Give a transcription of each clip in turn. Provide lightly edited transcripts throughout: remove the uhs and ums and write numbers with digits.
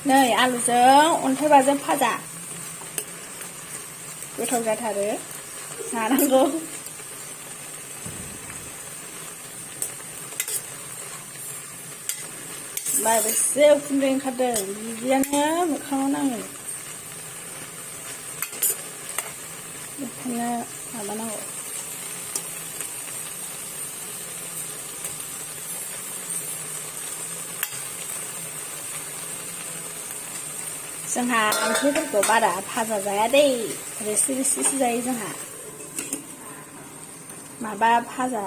नै आलुजों अन्थाइ बाजाब भाजा गोथाव जाथारो जानांगौ बेसे उखुन्दै ओंखारदों बिदियानो मोखाङाव नाङो बेखायनो माबानांगौ जोंहा ओंख्रिफोरखौ बारा भाजा जाया दै रोसि रोसिसो जायो जोंहा माबा भाजा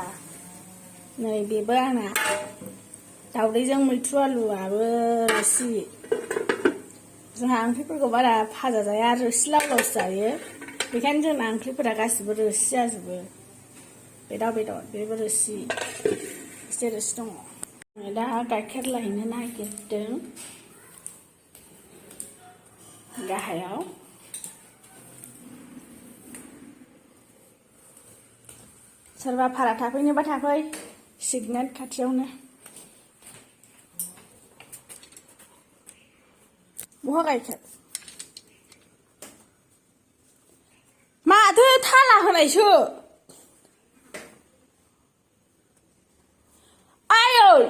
नै बेबो आंना दावदैजों मैथ्रु आलुआबो रोसि जोंहा ओंख्रिफोरखौ बारा भाजा जाया रोसि लाव लावसो जायो बेखायनो जोंना ओंख्रिफोरा गासिबो रोसि जाजोबो बे दाउ बेदर बेबो रोसि एसे रोसि दङ दा गाइखेर लायनो नागिरदों गाहायाव सोरबा भारा थाफैनोबा थाफै सिगनेट खाथियावनो बहा गाइखेर माथो थाला होनायसो आयै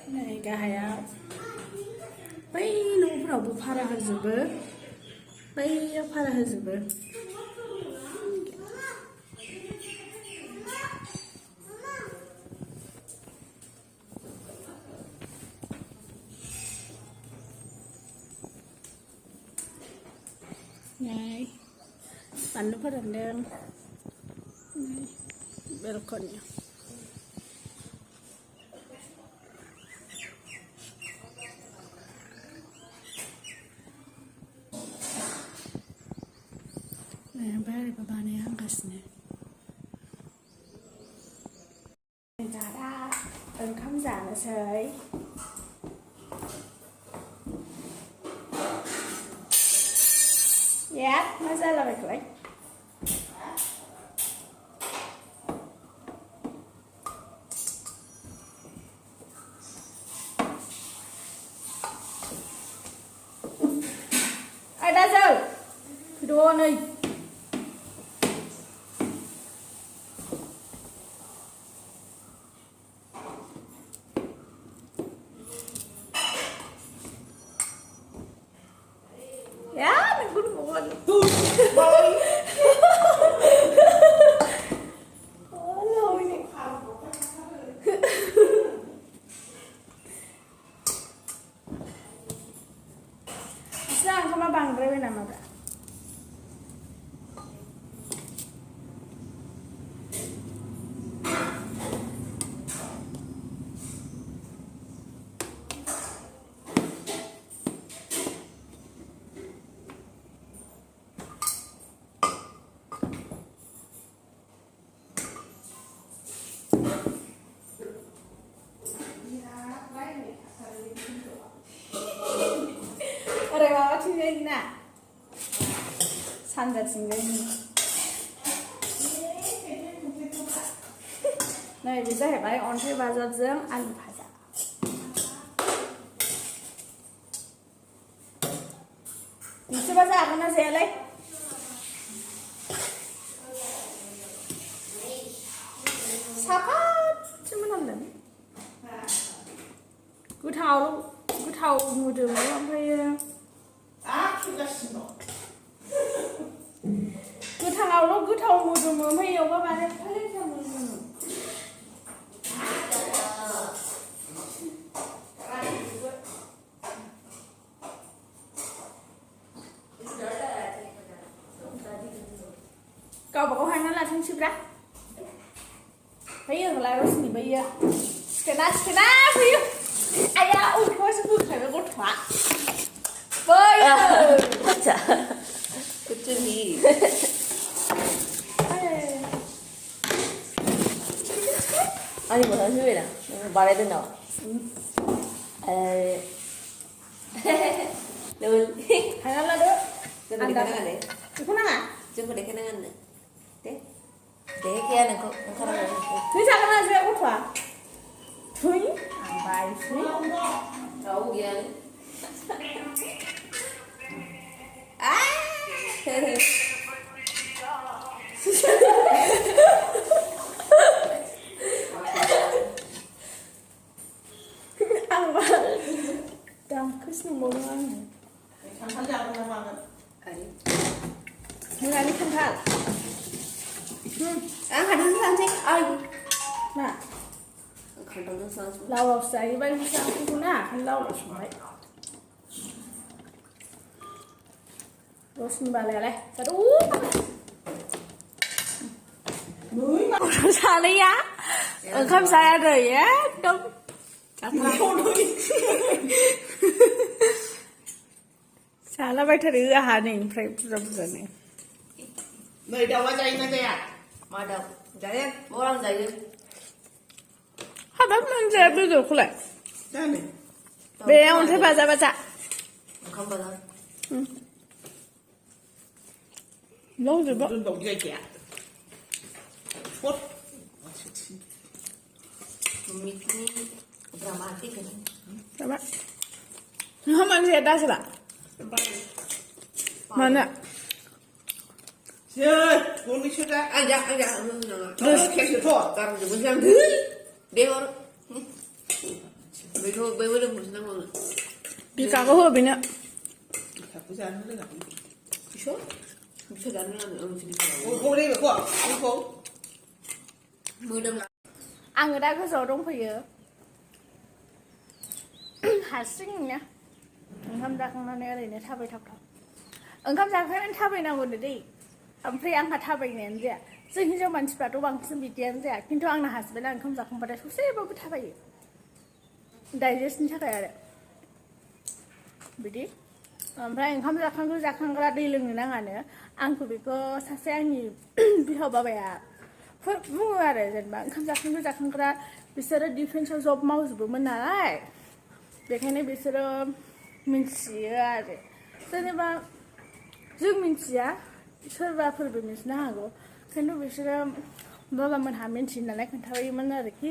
नै गाहायाव बै न'फोरावबो भारा होजोबो बैयाव भारा होजोबो नै बानलु फोरानदों नै बेलकनि ओमफ्राय ओरैबो बानायहांगासिनो दा ओंखाम जानोसै मा जालाबायखोलाय दाजों फैद' नै ओंखामा बांद्रायबाय नामाब्रा ओरै माबाथिंजायनि ना सानजाथिंजायनि नै बे जाहैबाय अन्थाइ बाजाबजों आलु भाजा नोंसोरबा जागोन ना जायालाय साफादसो मोनामदों गोथाव मोदोमो ओमफ्रायो गोथाङावल' गोथाव मोदोमो ओमफ्राय एवबा माने एफा लेथ्रा मोदोमो गावबा गाव हायना लाथोंसैब्रा Bây giờ là Rosny bây giờ. Cái na bây giờ. Ai da, ôi thôi sẽ vừa phải con thoại. Bây giờ. Chả. Cái chuyện gì? 아니 뭐 사실이라 말해야 된다. Được. Hai là được. Chứ có để cái này Được không nào? chứ có để cái này nữa. Thế. Để kia này có không được. Thế sao cái này sẽ có thoại? Thúi. Bài thúi. Đâu kia này. Ăn mà. Đang cứ xin một ăn này. Thằng già con làm Hôm nay đi không thả. Ăn hạt nước sang chứ. Ai. Nè. Không đâu sang. Lau sấy bên sang cũng nè, không lau được sấy. Rosny bà lẹ này. Thật ú. núi mà Sao đấy á? Không sao rồi á. Đúng. không núi Sao bây giờ đi à này phải rồi này. người đâu có dây nó kìa Mà đâu. Dậy em. Bố đang dậy đi. Hả bấm lên giờ bây giờ không lại. đây này Bé ông thấy bà dạ. Không bao giờ. Lâu rồi bác. đừng đồng dây kìa phút Mikni dramatik kan. Coba. Mana sih ada sih lah? Mana? chơi con đi chơi ra Anh dạ. rồi kẹt sửa thôi Karena juga bilang dia orang. Bây giờ đừng muốn nữa. Đi cả có hơi bị nè. thật cái ra nó là Bisa dan là ông chỉ cô đi với cô mưa đâm lại. À người ta có rồi đúng phải giờ. Hạt sinh nhá. Không ra không nói này thao về thọc. Không ra cái thao về nào rồi đi. Phải ăn hạt thao về này gì à?ซึ่งที่มันสปาร์ตบังซึ่งมีเดียนสิอ่ะคิดว่าอังน่าหาสเปนkhông ra không phảiทุกสิ่งแบบthao về. Digestนี่ใช่ไหมอ่ะ? Bidi. Oमफ्राय ओंखाम जाखांग्रा दै लोंनो नाङानो आंखौ बेखौ सासे आंनि बिहाव बाबाया बुङो आरो जेनेबा ओंखाम जाखांग्रा बिसोरो डिफेन्सआव जब मावजोबोमोन नालाय बेखायनो बिसोरो मिन्थियो आरो जेनेबा जों मिन्थिया सोरबाफोरबो मिन्थिनो हागौ खिन्थु बिसोरो बाबामोनहा मिन्थियो नालाय खोन्थायोमोन आरोखि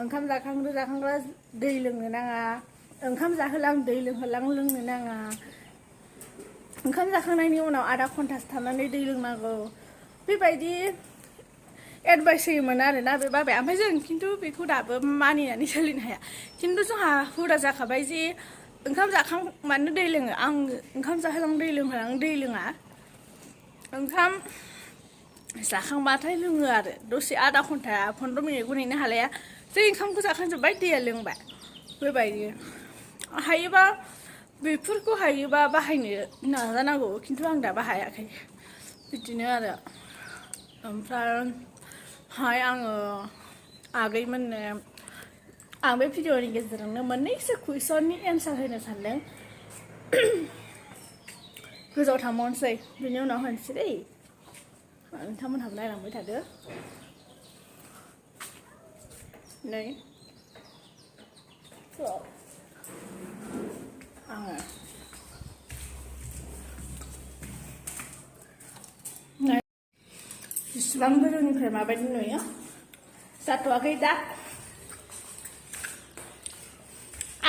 ओंखाम जाखांग्रा दै लोंनो नाङा ओंखाम जाहोलां दै लोंहोलां लोंनो नाङा ओंखाम जाखांनायनि उनाव आधा घन्टासो थानानै दै लोंनांगौ बेबायदि एडभाइस होयोमोन आरोना बे बाबाया ओमफ्राय जों खिन्थु बेखौ दाबो मानिनानै सोलिनो हाया खिन्थु जोंहा हुदा जाखाबाय जे ओंखाम जाखांबानो दै लोङो आं ओंखाम जाहोलां दै लोंहोलां दै लोङा ओंखाम जाखांबाथाय लोङो आरो दसे आधा घन्टा 15 मिनिटखौ नेनो हालाया जों ओंखामखौ जाखांजोब्बाय दैया लोंबाय बेबायदि हायोबा बेफोरखौ हायोबा बाहायनो नाजानांगौ खिन्थु आं दा बाहायाखै बिदिनो आरो ओमफ्राय आङो आगैमोननो आं बे भिडिअनि गेजेरजोंनो मोननैसो कुइसननि एन्सार होनो सानदों गोजौआव थांबावनोसै बिनि उनाव होनोसै दै नोंथांमोनहाबो नायलांबाय थादो नै आङो बिसिबां गोजौनिफ्राय माबायदि नुयो जाथ'वाखै दा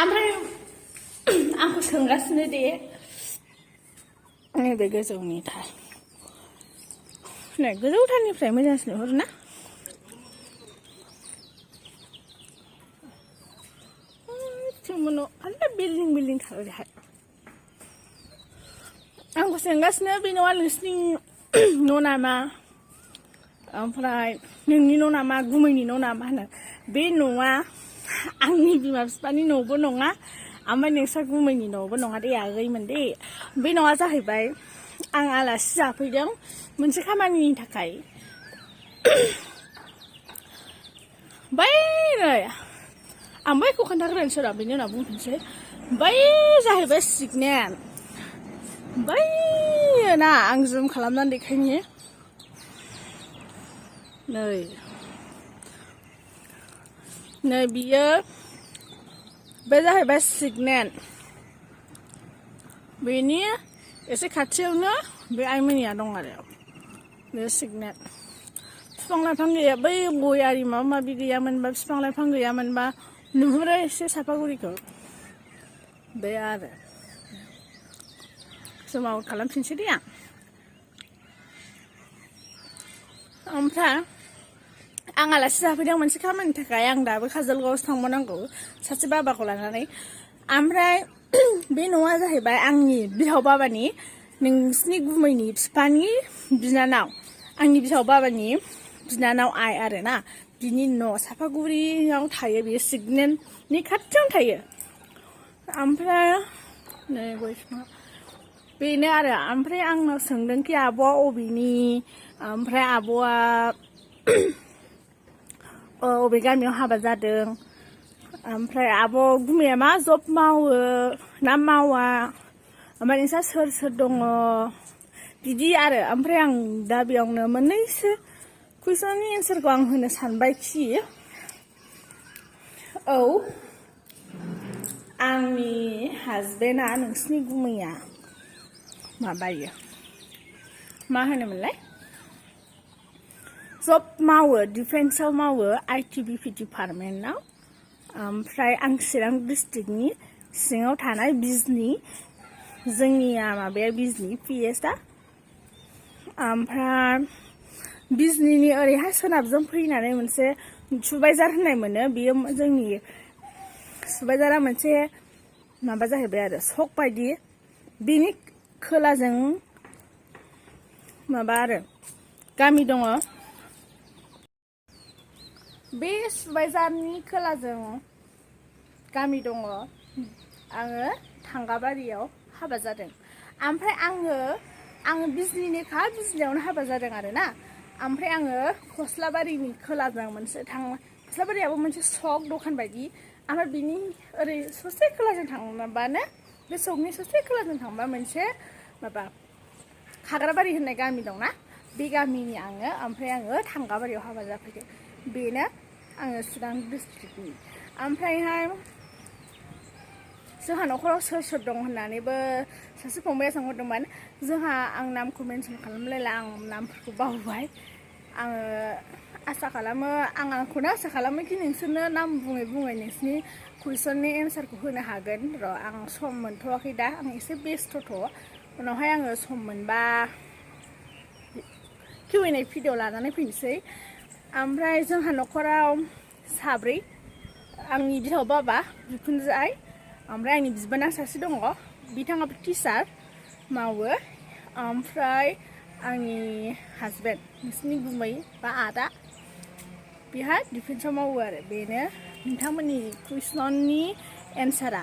ओमफ्राय आंखौ सोंगासिनो दे नैबे गोजौनिथार नै गोजौथारनिफ्राय मोजांसिन नुहुरो ना आलदा बिल्डिं थार ओरैहाय आंखौ सोंगासिनो बे न'आ नोंसिनि न' नामा ओमफ्राय नोंनि न' नामा गुमैनि न' नामा होनो बे न'आ आंनि बिमा बिफानि न'बो नङा ओमफ्राय नोंस्रा गुमैनि न'बो नङा दे आगैमोन दे बे न'आ जाहैबाय आं आलासि जाफैदों मोनसे खामानिनि थाखाय बै नै आं बैखौ खोन्थाग्रोनोसै र' बेनि उनाव बुंफिनसै बै जाहैबाय सिगनेल बै ना आं जुम खालामनानै देखायनि नै बियो बे जाहैबाय सिगनेल बेनि एसे खाथियावनो बे आइमोनिया दं आरो बे सिगनेल बिफां लाइफां गैया बै गय आरि माबा माबि गैयामोनबा बिफां लाइफां गैयामोनबा नुहुरो एसे सापागुरिखौ बे आरो समाव खालामफिनसै दे आं ओमफ्राय आं आलासि जाफैदों मोनसे खामानिनि थाखाय आं दाबो काजलगावआवसो थांबावनांगौ सासे बाबाखौ लानानै ओमफ्राय बे न'आ जाहैबाय आंनि बिहाव बाबानि नोंसिनि गुमैनि बिफानि बिनानाव आंनि बिहाव बाबानि बिनानाव आइ आरो ना बिनि न' सापागुरियाव थायो बियो सिगनेलनि खाथियावनो थायो ओमफ्राय नै गय बिफां बेनो आरो ओमफ्राय आंनाव सोंदोंखि आब'आ अबेनि ओमफ्राय आब'आ अबे गामियाव हाबा जादों ओमफ्राय आब' गुमैया मा जब मावो ना मावा ओमफ्राय नोंस्रा सोर सोर दङ बिदि आरो ओमफ्राय आं दा बेयावनो मोननैसो कुइसननि एन्सारखौ आं होनो सानबायखि औ आंनि हासबेन्डआ नोंसिनि गुमैया माबायो मा होनोमोनलाय जब मावो डिफेन्सआव मावो ITBP डिपार्टमेन्टआव ओमफ्राय आं चिरां डिस्ट्रिक्टनि सिङाव थानाय बिजनि जोंनिया माबाया बिजनि PS ओमफ्राय बिजनिनि ओरैहाय सोनाबजों फैनानै मोनसे सुबायजार होननाय मोनो बियो जोंनि सुबायजारा मोनसे माबा जाहैबाय आरो सक बायदि बिनि खोलाजों माबा आरो गामि दङ बे सुबायजारनि खोलाजों गामि दङ आङो थांगाबारियाव हाबा जादों ओमफ्राय आङो बिजनिनिखा बिजनियावनो हाबा जादों आरो ना ओमफ्राय आङो खस्लाबारिनि खोलाजों मोनसे खस्लाबारियाबो मोनसे सक दखान बायदि ओमफ्राय बिनि ओरै ससे खोलाजों थांबानो बे सकनि ससे खोलाजों थांबा मोनसे माबा खाग्राबारि होननाय गामि दंना बे गामिनि आङो ओमफ्राय आङो थांगाबारियाव हाबा जाफैदों बेनो आङो चिरां डिस्ट्रिक्टनि ओमफ्रायहाय जोंहा न'खराव सोर सोर दं होननानैबो सासे फंबाया सोंहरदोंमोन जोंहा आं नामखौ मेनसन खालामलायला आं नामफोरखौ बावबाय आङो आसा खालामो आं आंखौनो आसा खालामो कि नोंसोरनो नाम बुङै बुङै नोंसिनि कुइसननि एन्सारखौ होनो हागोन र' आं सम मोनथ'वाखै दा आं एसे बेस्थ'थ' उनावहाय आङो सम मोनबा Q&A भिडिअ लानानै फैनोसै ओमफ्राय जोंहा न'खराव साब्रै आंनि बिहाव बाबा बिखुनजो आइ ओमफ्राय आंनि बिबोनां सासे दङ बिथाङाबो टिचार मावो ओमफ्राय आंनि हासबेन्ड नोंसिनि गुमै बा आदा बेहा डिफेन्सआव मावो आरो बेनो नोंथांमोननि कुइसननि एन्सारा